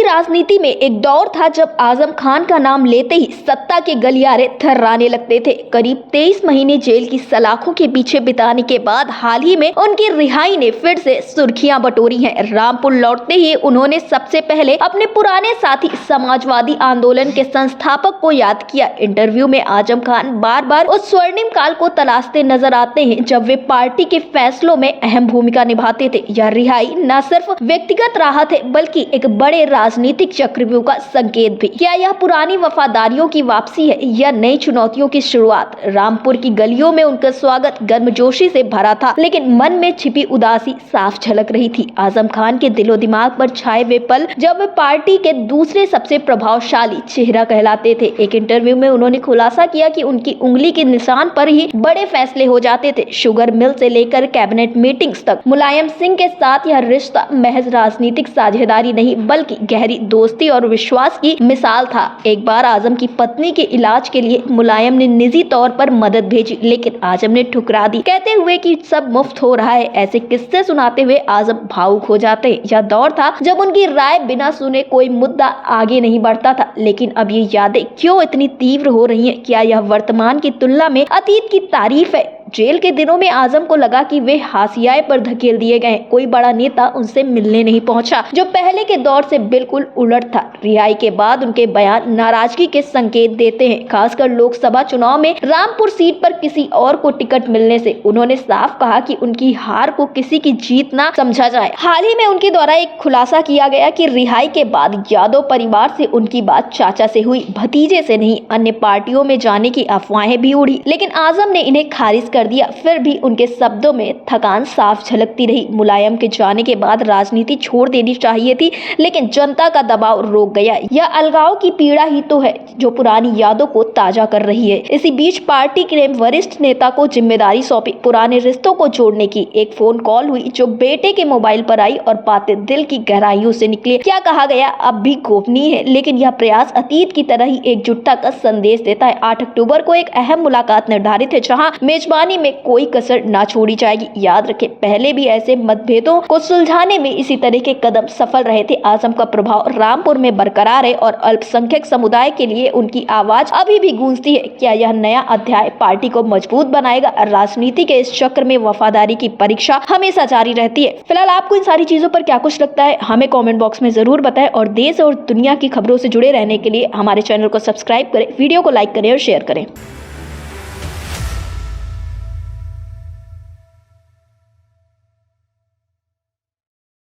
राजनीति में एक दौर था जब आजम खान का नाम लेते ही सत्ता के गलियारे थर्राने लगते थे। करीब 23 महीने जेल की सलाखों के पीछे बिताने के बाद हाल ही में उनकी रिहाई ने फिर से सुर्खियां बटोरी हैं। रामपुर लौटते ही उन्होंने सबसे पहले अपने पुराने साथी समाजवादी आंदोलन के संस्थापक को याद किया। इंटरव्यू में आजम खान बार बार उस स्वर्णिम काल को तलाशते नजर आते हैं जब वे पार्टी के फैसलों में अहम भूमिका निभाते थे। यह रिहाई न सिर्फ व्यक्तिगत राहत है बल्कि एक बड़े राजनीतिक चक्रव्यूह का संकेत भी। क्या यह पुरानी वफादारियों की वापसी है या नई चुनौतियों की शुरुआत? रामपुर की गलियों में उनका स्वागत गर्मजोशी से भरा था, लेकिन मन में छिपी उदासी साफ झलक रही थी। आजम खान के दिलो दिमाग पर छाए वे पल जब वे पार्टी के दूसरे सबसे प्रभावशाली चेहरा कहलाते थे। एक इंटरव्यू में उन्होंने खुलासा किया कि उनकी उंगली के निशान पर ही बड़े फैसले हो जाते थे। शुगर मिल से लेकर कैबिनेट मीटिंग्स तक मुलायम सिंह के साथ यह रिश्ता महज राजनीतिक साझेदारी नहीं बल्कि गहरी दोस्ती और विश्वास की मिसाल था। एक बार आजम की पत्नी के इलाज के लिए मुलायम ने निजी तौर पर मदद भेजी, लेकिन आजम ने ठुकरा दी, कहते हुए कि सब मुफ्त हो रहा है। ऐसे किस्से सुनाते हुए आजम भावुक हो जाते। यह दौर था जब उनकी राय बिना सुने कोई मुद्दा आगे नहीं बढ़ता था, लेकिन अब ये यादें क्यों इतनी तीव्र हो रही हैं? क्या यह वर्तमान की तुलना में अतीत की तारीफ है? जेल के दिनों में आजम को लगा कि वे हाशिए पर धकेल दिए गए। कोई बड़ा नेता उनसे मिलने नहीं पहुंचा, जो पहले के दौर से बिल्कुल उलट था। रिहाई के बाद उनके बयान नाराजगी के संकेत देते हैं, खासकर लोकसभा चुनाव में रामपुर सीट पर किसी और को टिकट मिलने से। उन्होंने साफ कहा कि उनकी हार को किसी की जीत ना समझा जाए। हाल ही में उनके द्वारा एक खुलासा किया गया कि रिहाई के बाद यादव परिवार से उनकी बात चाचा से हुई, भतीजे से नहीं। अन्य पार्टियों में जाने की अफवाहें भी उड़ी, लेकिन आजम ने इन्हें खारिज कर दिया। फिर भी उनके शब्दों में थकान साफ झलकती रही। मुलायम के जाने के बाद राजनीति छोड़ देनी चाहिए थी, लेकिन जनता का दबाव रोक गया। यह अलगाव की पीड़ा ही तो है जो पुरानी यादों को ताजा कर रही है। इसी बीच पार्टी के वरिष्ठ नेता को जिम्मेदारी सौंपी पुराने रिश्तों को जोड़ने की। एक फोन कॉल हुई जो बेटे के मोबाइल पर आई और बातें दिल की गहराइयों से निकली। क्या कहा गया अब भी गोपनीय है, लेकिन यह प्रयास अतीत की तरह ही एकजुटता का संदेश देता है। 8 अक्टूबर को एक अहम मुलाकात निर्धारित है, जहां मेजबानी में कोई कसर ना छोड़ी जाएगी। याद रखें, पहले भी ऐसे मतभेदों को सुलझाने में इसी तरह के कदम सफल रहे थे। आजम का प्रभाव रामपुर में बरकरार है और अल्पसंख्यक समुदाय के लिए उनकी आवाज अभी भी गूंजती है। क्या यह नया अध्याय पार्टी को मजबूत बनाएगा? राजनीति के इस चक्र में वफादारी की परीक्षा हमेशा जारी रहती है। फिलहाल आपको इन सारी चीजों पर क्या कुछ लगता है, हमें कमेंट बॉक्स में जरूर बताएं और देश और दुनिया की खबरों से जुड़े रहने के लिए हमारे चैनल को सब्सक्राइब करें, वीडियो को लाइक करें और शेयर करें।